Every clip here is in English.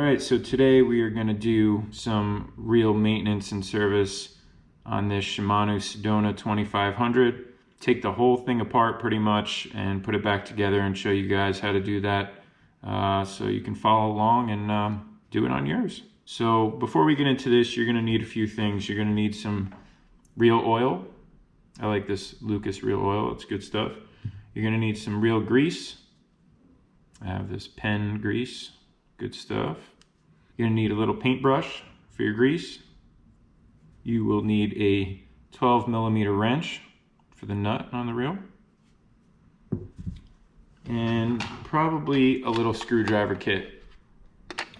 Alright, so today we are going to do some real maintenance and service on this Shimano Sedona 2500. Take the whole thing apart pretty much and put it back together and show you guys how to do that so you can follow along and do it on yours. So before we get into this, you're going to need a few things. You're going to need some real oil. I like this Lucas real oil, it's good stuff. You're going to need some real grease. I have this pen grease. Good stuff. You're going to need a little paintbrush for your grease. You will need a 12mm wrench for the nut on the reel. And probably a little screwdriver kit,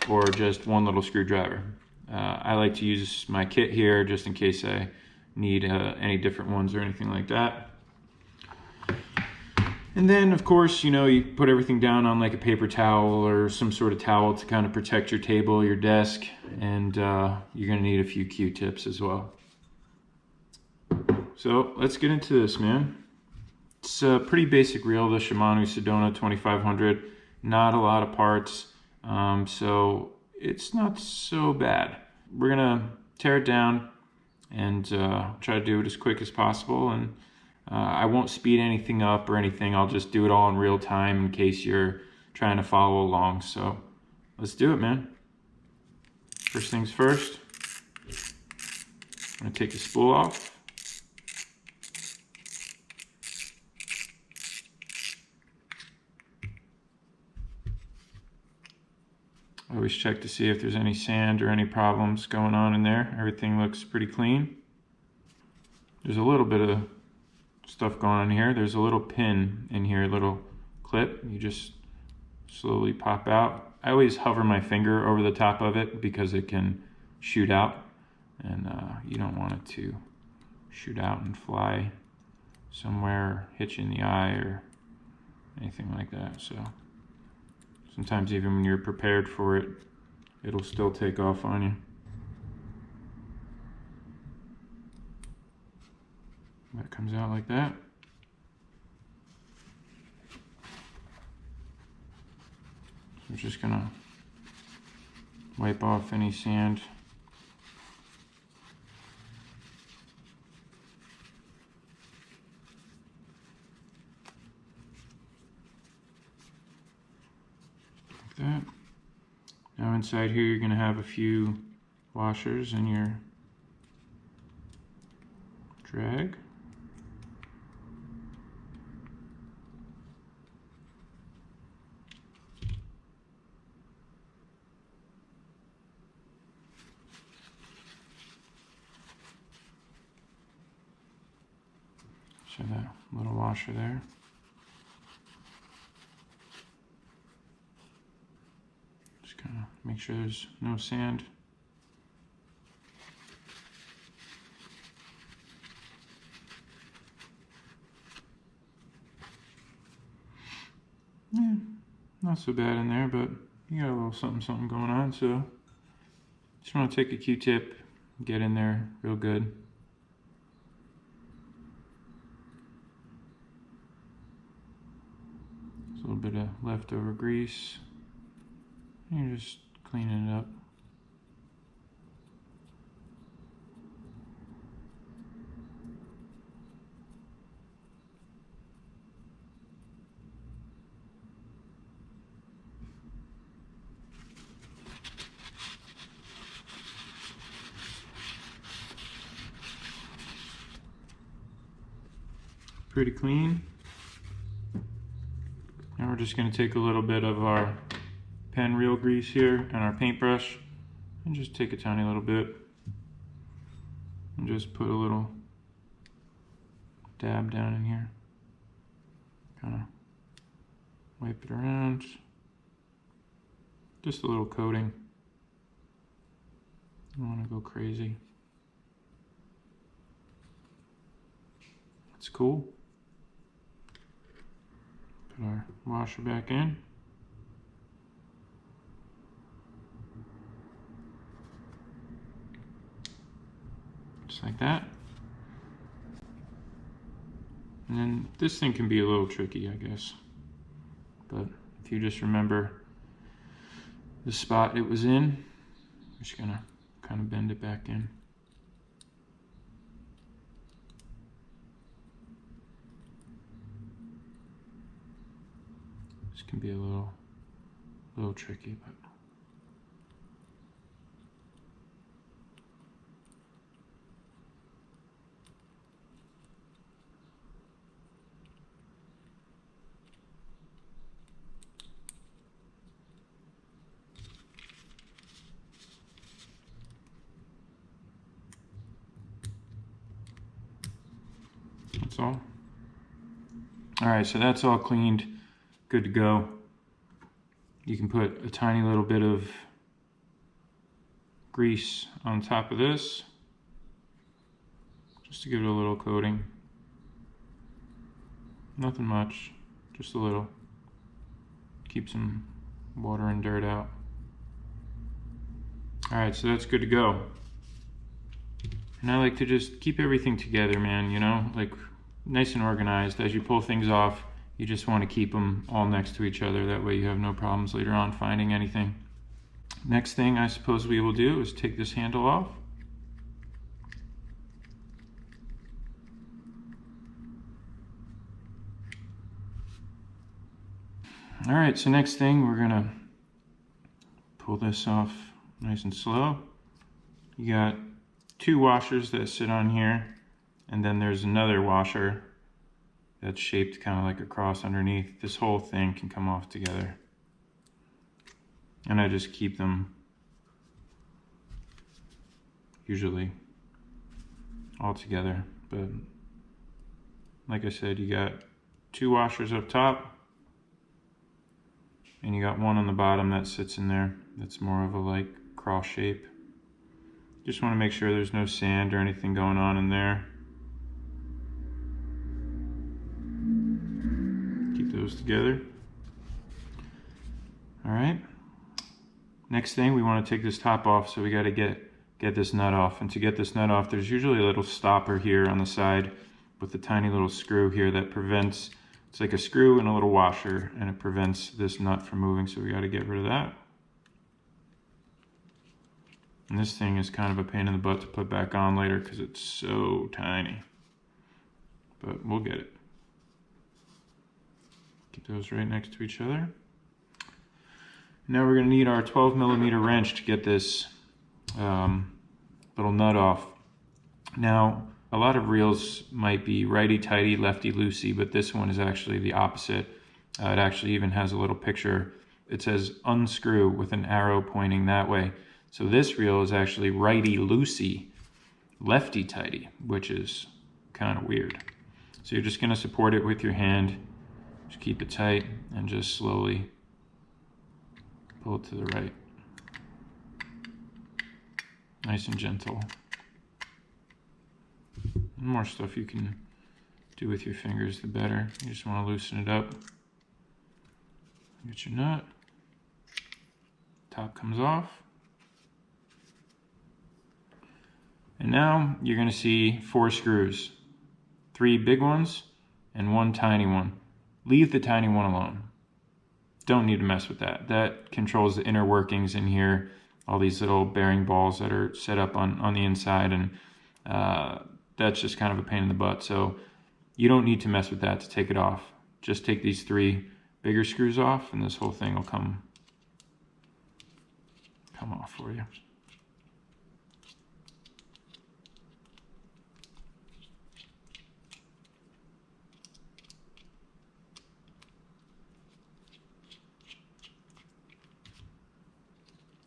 or just one little screwdriver. I like to use my kit here just in case I need any different ones or anything like that. And then, of course, you know, you put everything down on like a paper towel or some sort of towel to kind of protect your table, your desk, and you're going to need a few Q-tips as well. So let's get into this, man. It's a pretty basic reel, the Shimano Sedona 2500. Not a lot of parts, so it's not so bad. We're going to tear it down and try to do it as quick as possible. And I won't speed anything up or anything. I'll just do it all in real time in case you're trying to follow along. So let's do it, man. First things first, I'm going to take the spool off. I always check to see if there's any sand or any problems going on in there. Everything looks pretty clean. There's a little bit of stuff going on here. There's a little pin in here, a little clip. You just slowly pop out. I always hover my finger over the top of it because it can shoot out, and you don't want it to shoot out and fly somewhere, hit you in the eye or anything like that. So sometimes even when you're prepared for it, it'll still take off on you. That comes out like that. So I'm just gonna wipe off any sand. Like that. Now inside here you're gonna have a few washers in your drag. So that little washer there. Just kind of make sure there's no sand. Yeah, not so bad in there, but you got a little something going on, so just want to take a Q-tip, get in there real good. A little bit of leftover grease. You're just cleaning it up. Pretty clean. Now we're just going to take a little bit of our pen reel grease here and our paintbrush and just take a tiny little bit and just put a little dab down in here. Kind of wipe it around. Just a little coating. I don't want to go crazy. It's cool. Put our washer back in. Just like that. And then this thing can be a little tricky, I guess. But if you just remember the spot it was in. I'm just gonna kind of bend it back in. This can be a little tricky, but that's all. All right, so that's all cleaned, good to go. You can put a tiny little bit of grease on top of this, just to give it a little coating. Nothing much, just a little. Keep some water and dirt out. All right, so that's good to go. And I like to just keep everything together, man, you know, like nice and organized. As you pull things off, you just want to keep them all next to each other. That way you have no problems later on finding anything. Next thing I suppose we will do is take this handle off. All right, so next thing we're gonna pull this off nice and slow. You got two washers that sit on here, and then there's another washer that's shaped kind of like a cross underneath. This whole thing can come off together. And I just keep them usually all together. But like I said, you got two washers up top, and you got one on the bottom that sits in there. That's more of a like cross shape. Just want to make sure there's no sand or anything going on in there. Keep those together. All right. Next thing, we want to take this top off, so we got to get this nut off. And to get this nut off, there's usually a little stopper here on the side with a tiny little screw here that prevents, it's like a screw and a little washer, and it prevents this nut from moving, so we got to get rid of that. And this thing is kind of a pain in the butt to put back on later because it's so tiny. But we'll get it. Keep those right next to each other. Now we're going to need our 12mm wrench to get this little nut off. Now, a lot of reels might be righty-tighty, lefty-loosey, but this one is actually the opposite. It actually even has a little picture. It says unscrew with an arrow pointing that way. So this reel is actually righty-loosey, lefty-tighty, which is kind of weird. So you're just going to support it with your hand. Just keep it tight and just slowly pull it to the right. Nice and gentle. The more stuff you can do with your fingers, the better. You just want to loosen it up. Get your nut. Top comes off. And now you're going to see 4 screws. 3 big ones and 1 tiny one. Leave the tiny one alone. Don't need to mess with that. That controls the inner workings in here. All these little bearing balls that are set up on the inside, and that's just kind of a pain in the butt. So you don't need to mess with that to take it off. Just take these 3 bigger screws off, and this whole thing will come off for you.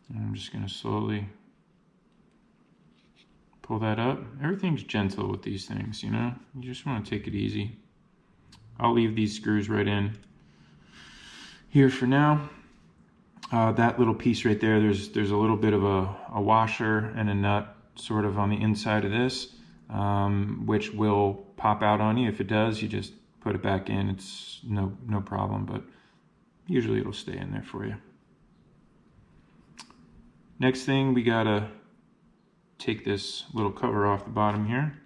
And I'm just going to slowly pull that up. Everything's gentle with these things, you know? You just want to take it easy. I'll leave these screws right in here for now. That little piece right there, there's a little bit of a washer and a nut sort of on the inside of this, which will pop out on you. If it does, you just put it back in. It's no problem, but usually it'll stay in there for you. Next thing, we gotta take this little cover off the bottom here.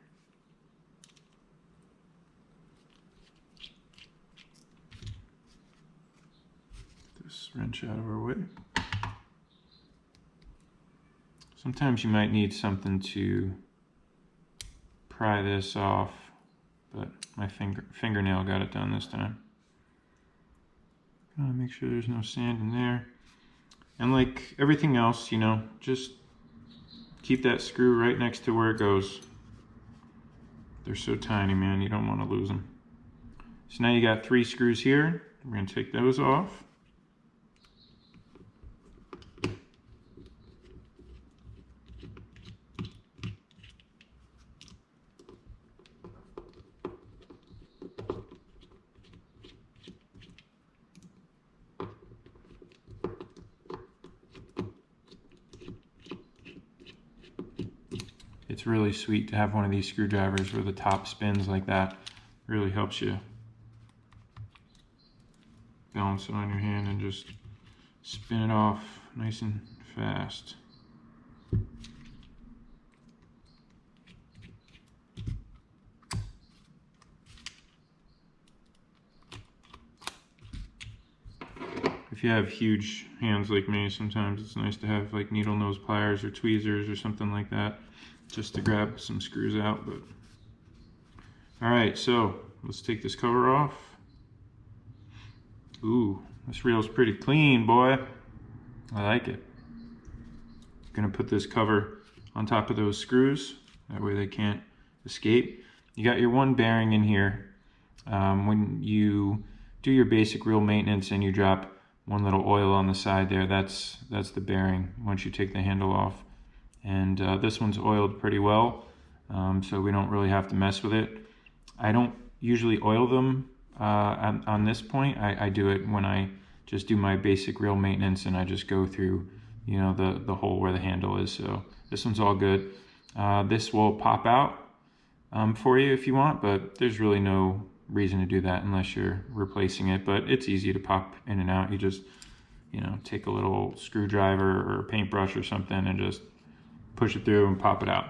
Get this wrench out of our way. Sometimes you might need something to pry this off, but my fingernail got it done this time. Gotta make sure there's no sand in there. And like everything else, you know, just keep that screw right next to where it goes. They're so tiny, man, you don't want to lose them. So now you got 3 screws here. We're going to take those off. It's really sweet to have one of these screwdrivers where the top spins like that. Really helps you balance it on your hand and just spin it off nice and fast. If you have huge hands like me, sometimes it's nice to have like needle nose pliers or tweezers or something like that, just to grab some screws out. But all right, so let's take this cover off. Ooh, this reel's pretty clean, boy. I like it. Gonna put this cover on top of those screws, that way they can't escape. You got your one bearing in here. When you do your basic reel maintenance and you drop one little oil on the side there, that's the bearing once you take the handle off. And this one's oiled pretty well, so we don't really have to mess with it. I don't usually oil them on this point. I do it when I just do my basic reel maintenance and I just go through, you know, the hole where the handle is. So this one's all good. This will pop out for you if you want, but there's really no reason to do that unless you're replacing it. But it's easy to pop in and out. You just, you know, take a little screwdriver or a paintbrush or something and just push it through and pop it out.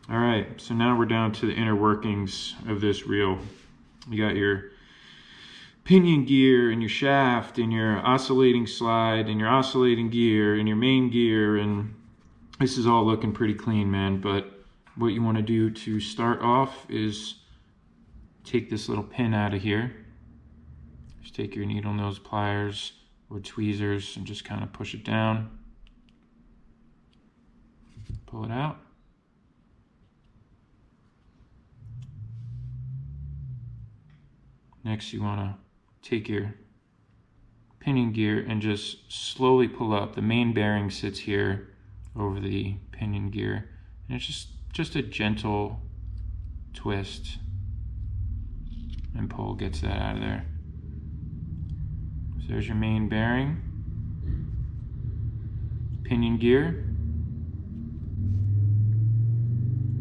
All right, so now we're down to the inner workings of this reel. You got your pinion gear and your shaft and your oscillating slide and your oscillating gear and your main gear, and this is all looking pretty clean, man. But what you want to do to start off is take this little pin out of here. Just take your needle nose pliers or tweezers and just kind of push it down. Pull it out. Next, you want to take your pinion gear and just slowly pull up. The main bearing sits here over the pinion gear, and it's just a gentle twist and pull gets that out of there. So there's your main bearing, pinion gear.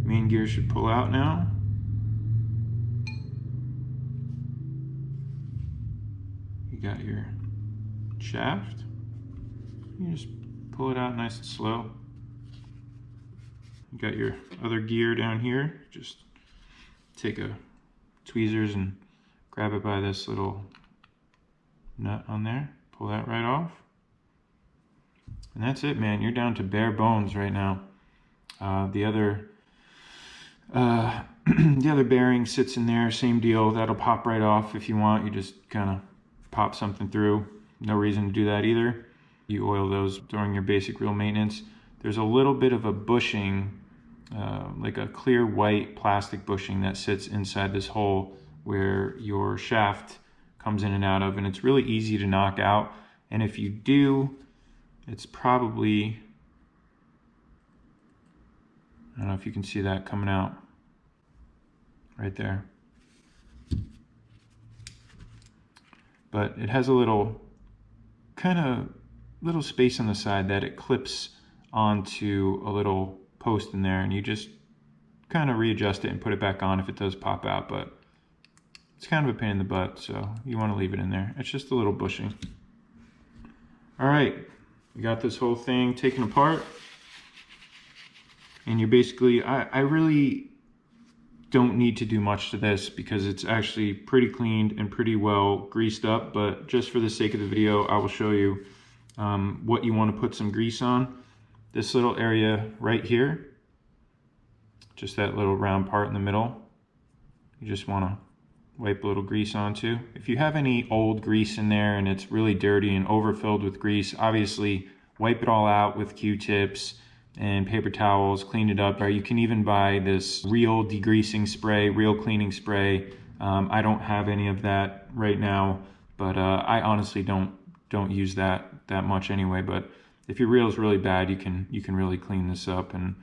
Main gear should pull out now. You got your shaft. You just pull it out nice and slow. You got your other gear down here. Just take a tweezers and grab it by this little nut on there. Pull that right off. And that's it, man. You're down to bare bones right now. The other bearing sits in there, same deal. That'll pop right off if you want. You just kind of pop something through. No reason to do that either. You oil those during your basic reel maintenance. There's a little bit of a bushing, like a clear white plastic bushing that sits inside this hole where your shaft comes in and out of, and it's really easy to knock out. And if you do, it's probably, I don't know if you can see that coming out right there. But it has a little little space on the side that it clips onto a little post in there, and you just kind of readjust it and put it back on if it does pop out. But it's kind of a pain in the butt, so you want to leave it in there. It's just a little bushing. All right, we got this whole thing taken apart, and you're basically, I really don't need to do much to this because it's actually pretty cleaned and pretty well greased up, but just for the sake of the video, I will show you what you want to put some grease on. This little area right here, just that little round part in the middle, you just want to wipe a little grease onto. If you have any old grease in there and it's really dirty and overfilled with grease, obviously wipe it all out with Q-tips and paper towels, clean it up. Or you can even buy this real degreasing spray, real cleaning spray. I don't have any of that right now, but I honestly don't use that much anyway. But if your reel is really bad, you can really clean this up and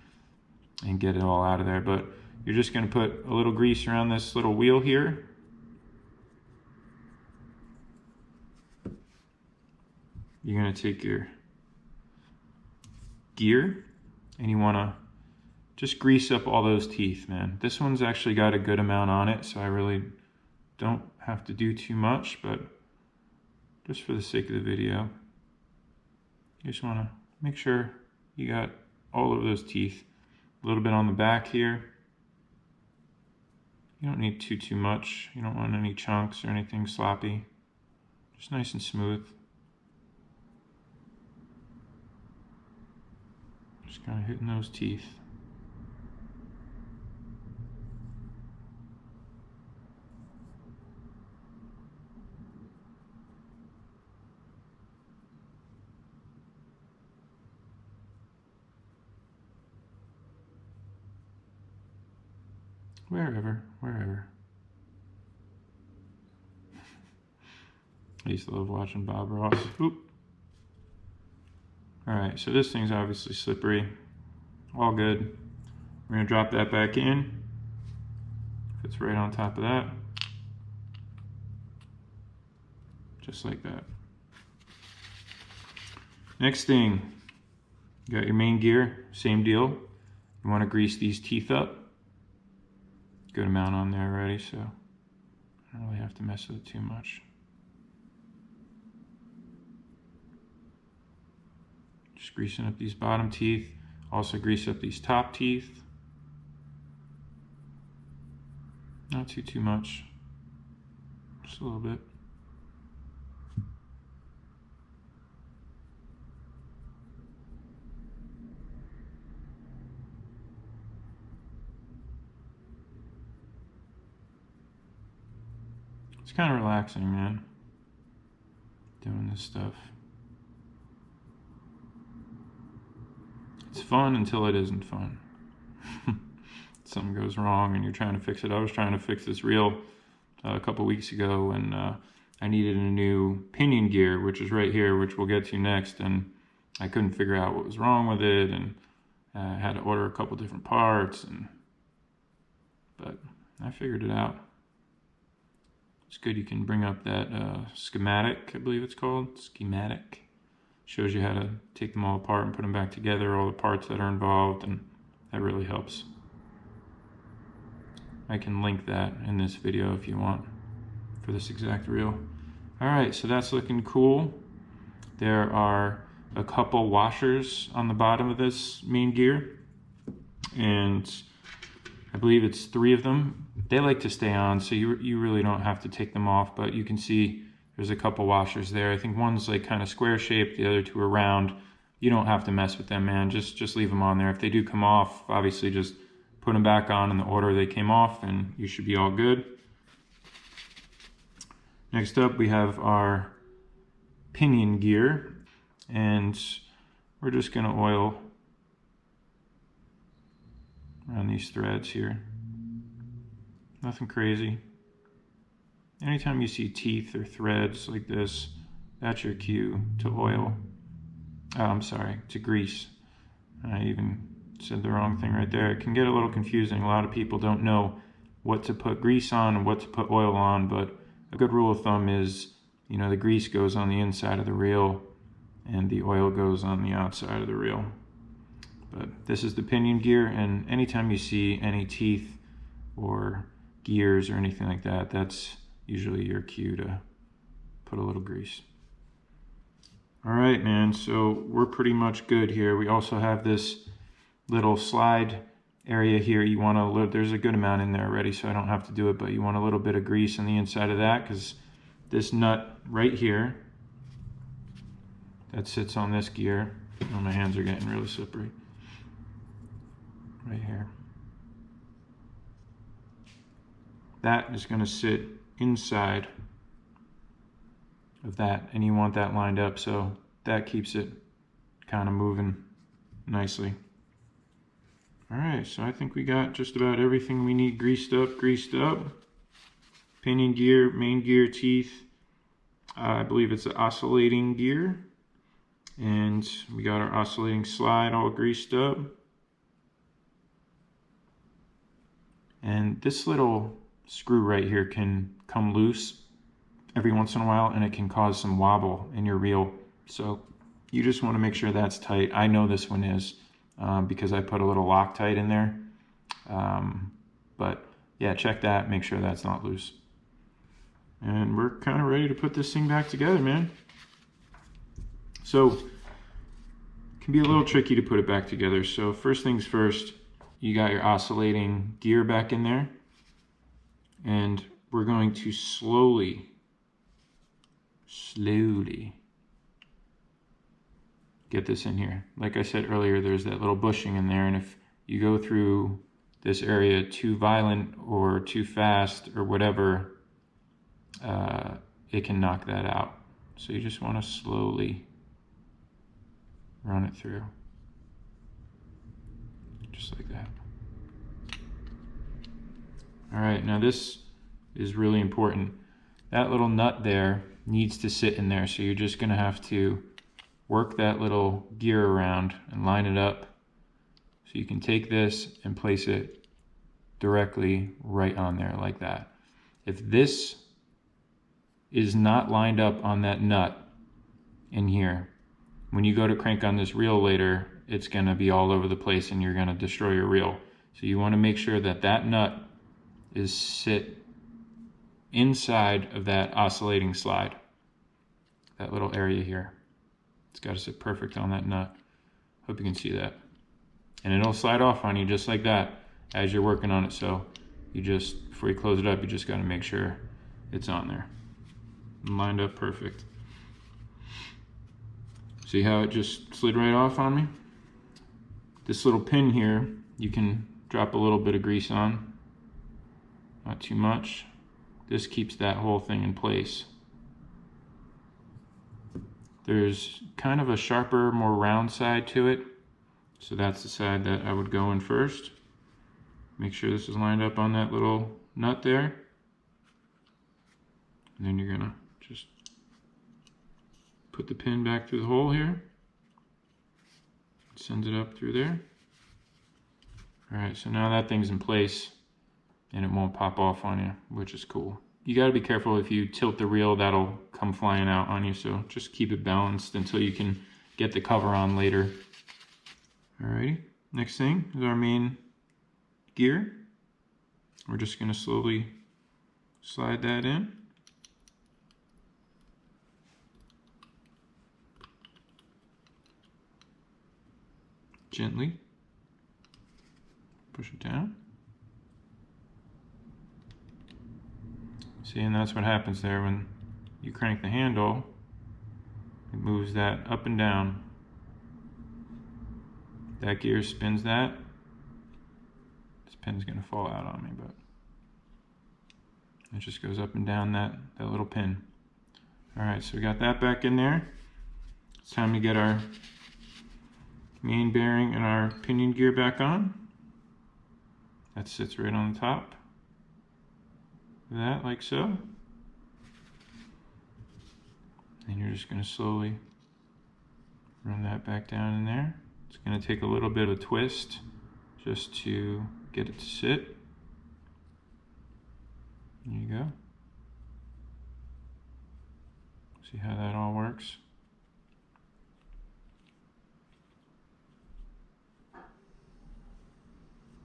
get it all out of there. But you're just going to put a little grease around this little wheel here. You're going to take your gear and you want to just grease up all those teeth, man. This one's actually got a good amount on it, so I really don't have to do too much, but just for the sake of the video, you just want to make sure you got all of those teeth. A little bit on the back here. You don't need too much. You don't want any chunks or anything sloppy. Just nice and smooth. Just kind of hitting those teeth. Wherever. I used to love watching Bob Ross. Oop. Alright, so this thing's obviously slippery. All good. We're going to drop that back in. Fits right on top of that. Just like that. Next thing, you got your main gear, same deal. You want to grease these teeth up. Good amount on there already, so I don't really have to mess with it too much. Just greasing up these bottom teeth. Also grease up these top teeth. Not too much. Just a little bit. It's kind of relaxing, man, doing this stuff. It's fun until it isn't fun. Something goes wrong and you're trying to fix it. I was trying to fix this reel a couple weeks ago, and I needed a new pinion gear, which is right here, which we'll get to next, and I couldn't figure out what was wrong with it, and I had to order a couple different parts, but I figured it out. It's good you can bring up that schematic, I believe it's called, schematic. Shows you how to take them all apart and put them back together, all the parts that are involved, and that really helps. I can link that in this video if you want for this exact reel. Alright, so that's looking cool. There are a couple washers on the bottom of this main gear, and I believe it's 3 of them. They like to stay on, so you really don't have to take them off, but you can see there's a couple washers there. I think one's like kind of square shaped, the other 2 are round. You don't have to mess with them, man. Just leave them on there. If they do come off, obviously just put them back on in the order they came off, and you should be all good. Next up, we have our pinion gear, and we're just gonna oil around these threads here. Nothing crazy. Anytime you see teeth or threads like this, that's your cue to oil. Oh, I'm sorry, to grease. I even said the wrong thing right there. It can get a little confusing. A lot of people don't know what to put grease on and what to put oil on, but a good rule of thumb is, you know, the grease goes on the inside of the reel and the oil goes on the outside of the reel. But this is the pinion gear, and anytime you see any teeth or gears or anything like that, that's usually your cue to put a little grease. All right, man, so we're pretty much good here. We also have this little slide area here. You want to, there's a good amount in there already, so I don't have to do it, but you want a little bit of grease on the inside of that, because this nut right here that sits on this gear. Oh, my hands are getting really slippery. Right here. That is going to sit inside of that, and you want that lined up so that keeps it kind of moving nicely. All right, so I think we got just about everything we need greased up. Pinion gear, main gear, teeth. I believe it's an oscillating gear. And we got our oscillating slide all greased up. And this little screw right here can come loose every once in a while, and it can cause some wobble in your reel. So you just want to make sure that's tight. I know this one is because I put a little Loctite in there. But yeah, check that, make sure that's not loose. And we're kind of ready to put this thing back together, man. So it can be a little tricky to put it back together. So first things first, you got your oscillating gear back in there. And we're going to slowly get this in here. Like I said earlier, there's that little bushing in there, and if you go through this area too violent or too fast or whatever, it can knock that out. So you just want to slowly run it through, just like that. All right, now this is really important. That little nut there needs to sit in there, so you're just going to have to work that little gear around and line it up so you can take this and place it directly right on there like that. If this is not lined up on that nut in here, when you go to crank on this reel later, it's going to be all over the place and you're going to destroy your reel. So you want to make sure that that nut is sit inside of that oscillating slide, that little area here. It's got to sit perfect on that nut. Hope you can see that. And it'll slide off on you just like that as you're working on it. So you just, before you close it up, you just got to make sure it's on there and lined up perfect. See how it just slid right off on me? This little pin here, you can drop a little bit of grease on, not too much. This keeps that whole thing in place. There's kind of a sharper, more round side to it. So that's the side that I would go in first. Make sure this is lined up on that little nut there. And then you're gonna just put the pin back through the hole here. Send it up through there. All right, so now that thing's in place and it won't pop off on you, which is cool. You gotta be careful if you tilt the reel, that'll come flying out on you, so just keep it balanced until you can get the cover on later. Alrighty, next thing is our main gear. We're just gonna slowly slide that in. Gently push it down. See, and that's what happens there when you crank the handle. It moves that up and down. That gear spins that. This pin's gonna fall out on me, but it just goes up and down that little pin. All right, so we got that back in there. It's time to get our main bearing and our pinion gear back on. That sits right on the top. That, like so. And you're just going to slowly run that back down in there. It's going to take a little bit of a twist just to get it to sit. There you go. See how that all works?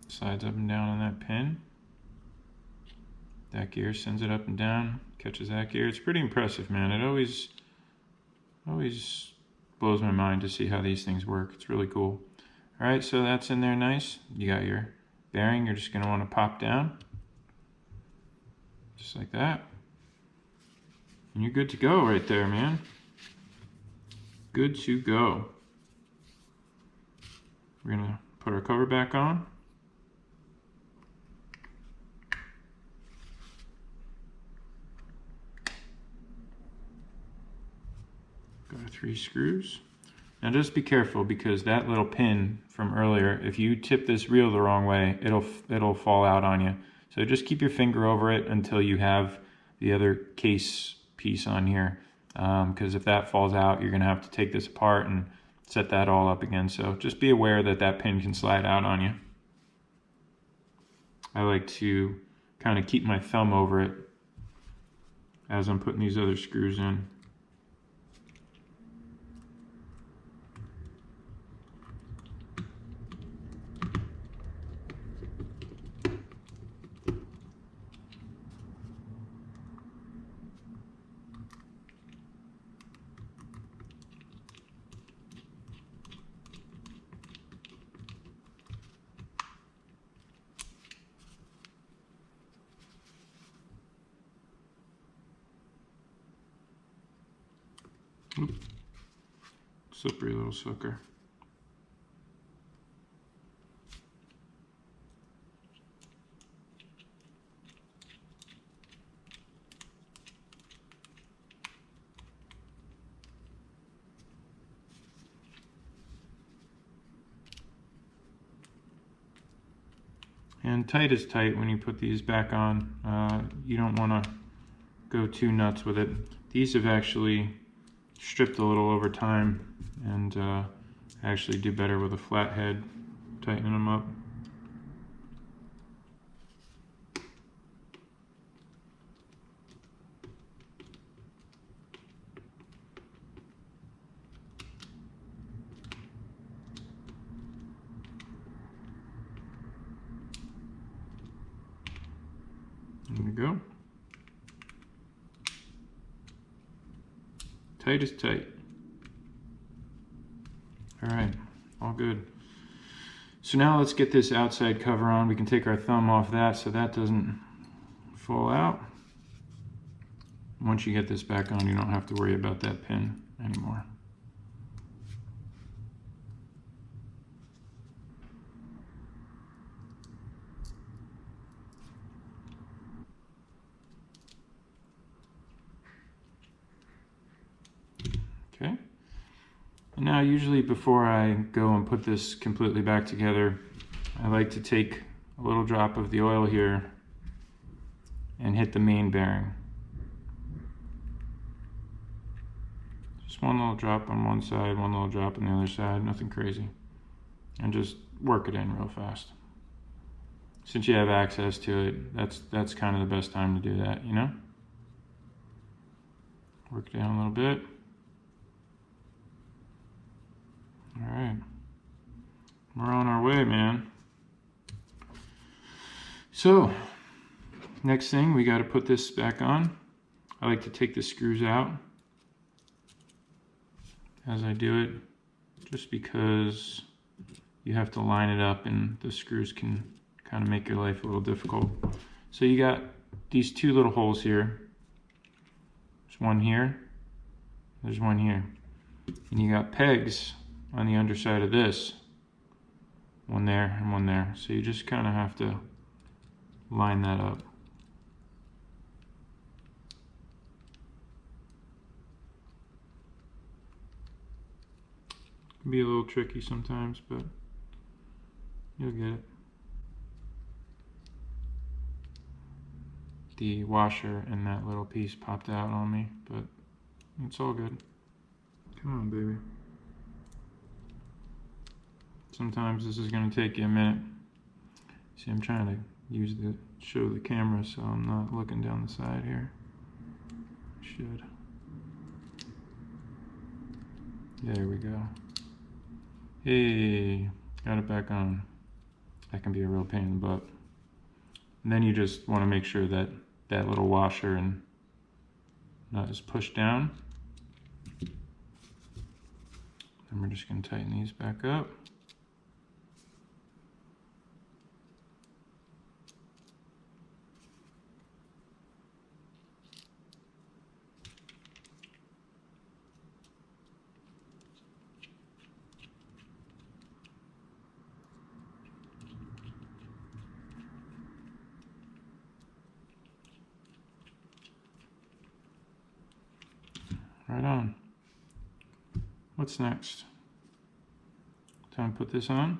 Slides up and down on that pin. That gear sends it up and down, catches that gear. It's pretty impressive, man. It always blows my mind to see how these things work. It's really cool. All right, so that's in there nice. You got your bearing. You're just going to want to pop down. Just like that. And you're good to go right there, man. good to go. We're gonna put our cover back on. Got our 3 screws. Now just be careful, because that little pin from earlier, if you tip this reel the wrong way, it'll fall out on you. So just keep your finger over it until you have the other case piece on here, because if that falls out, you're gonna have to take this apart and set that all up again. So just be aware that that pin can slide out on you. I like to kind of keep my thumb over it as I'm putting these other screws in. Oop. Slippery little sucker. And tight is tight when you put these back on. You don't want to go too nuts with it. These have actually stripped a little over time, and actually do better with a flat head, tightening them up. There we go. Tight is tight. All right, all good. So now let's get this outside cover on. We can take our thumb off that so that doesn't fall out. Once you get this back on, you don't have to worry about that pin anymore. Okay. And now usually before I go and put this completely back together, I like to take a little drop of the oil here and hit the main bearing. Just one little drop on one side, one little drop on the other side, nothing crazy. And just work it in real fast. Since you have access to it, that's kind of the best time to do that, you know? Work down a little bit. All right, we're on our way, man. So, next thing, we got to put this back on. I like to take the screws out as I do it, just because you have to line it up and the screws can kind of make your life a little difficult. So you got these 2 little holes here. There's one here, there's one here. And you got pegs on the underside of this, one there and one there. So you just kind of have to line that up. Can be a little tricky sometimes, but you'll get it. The washer and that little piece popped out on me, but it's all good. Come on, baby. Sometimes this is going to take you a minute. See, I'm trying to show the camera so I'm not looking down the side here. Should. There we go. Hey, got it back on. That can be a real pain in the butt. And then you just want to make sure that that little washer and nut is pushed down. And we're just going to tighten these back up. Right on. What's next? Time to put this on.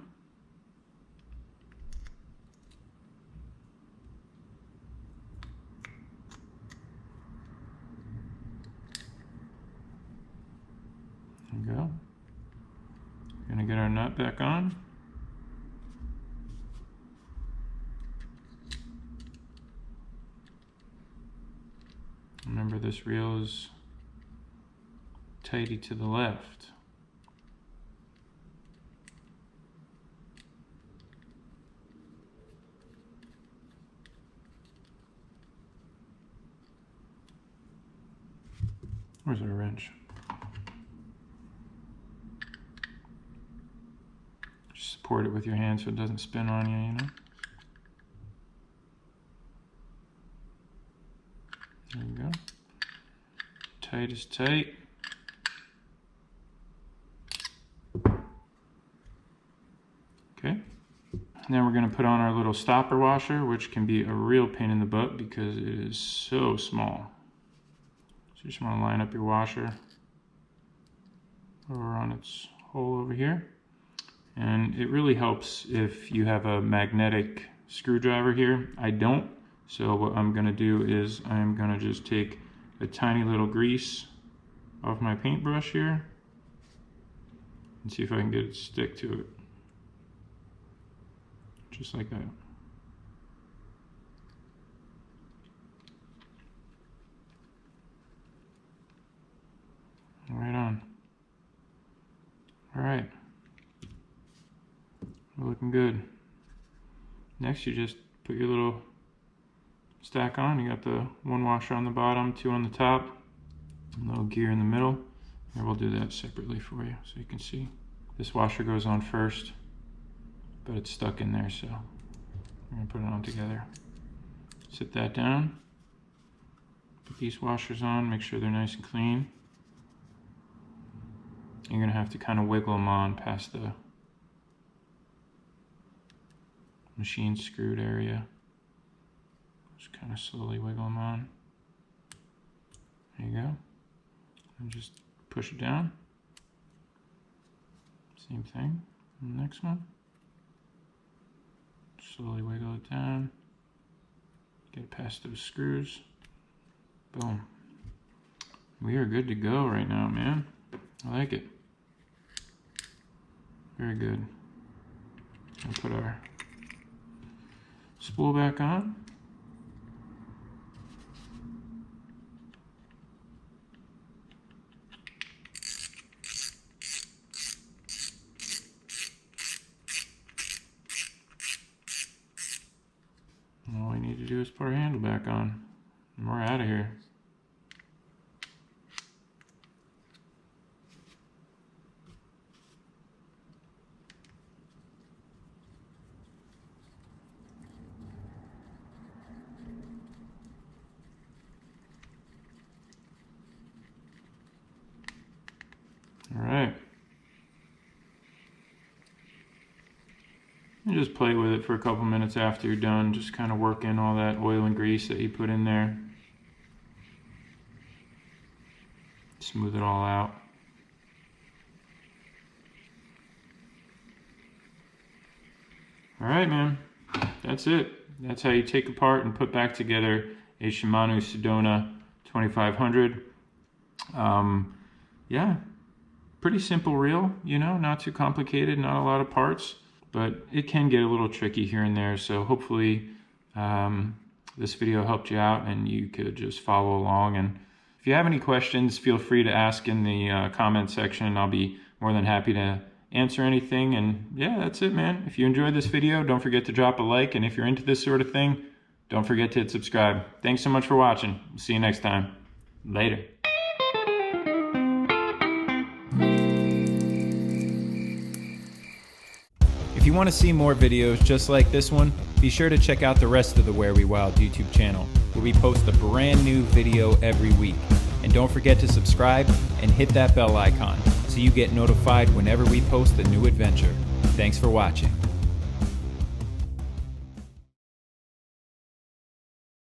There we go. Gonna get our nut back on. Remember, this reel is tighty to the left. Where's our wrench? Just support it with your hand so it doesn't spin on you, you know? There you go. Tight is tight. Okay. Now we're going to put on our little stopper washer, which can be a real pain in the butt because it is so small. So you just want to line up your washer over on its hole over here. And it really helps if you have a magnetic screwdriver here. I don't. So what I'm going to do is I'm going to just take a tiny little grease off my paintbrush here and see if I can get it to stick to it. Just like that. Right on. All right. We're looking good. Next, you just put your little stack on. You got the one washer on the bottom, two on the top, a little gear in the middle. Here, we'll do that separately for you so you can see. This washer goes on first, but it's stuck in there, so we're gonna put it on together. Sit that down. Put these washers on, make sure they're nice and clean. You're gonna have to kind of wiggle them on past the machine screwed area. Just kind of slowly wiggle them on. There you go. And just push it down. Same thing on the next one. Slowly wiggle it down. Get it past those screws. Boom. We are good to go right now, man. I like it. Very good. I'll put our spool back on. And all we need to do is put our handle back on, and we're out of here. All right. And just play with it for a couple minutes after you're done. Just kind of work in all that oil and grease that you put in there. Smooth it all out. All right, man. That's it. That's how you take apart and put back together a Shimano Sedona 2500. Yeah. Pretty simple reel, you know, not too complicated, not a lot of parts, but it can get a little tricky here and there. So hopefully this video helped you out and you could just follow along. And if you have any questions, feel free to ask in the comment section. I'll be more than happy to answer anything. And yeah, that's it, man. If you enjoyed this video, don't forget to drop a like. And if you're into this sort of thing, don't forget to hit subscribe. Thanks so much for watching. See you next time. Later. If you want to see more videos just like this one, be sure to check out the rest of the Where We Wild YouTube channel, where we post a brand new video every week. And don't forget to subscribe and hit that bell icon so you get notified whenever we post a new adventure. Thanks for watching.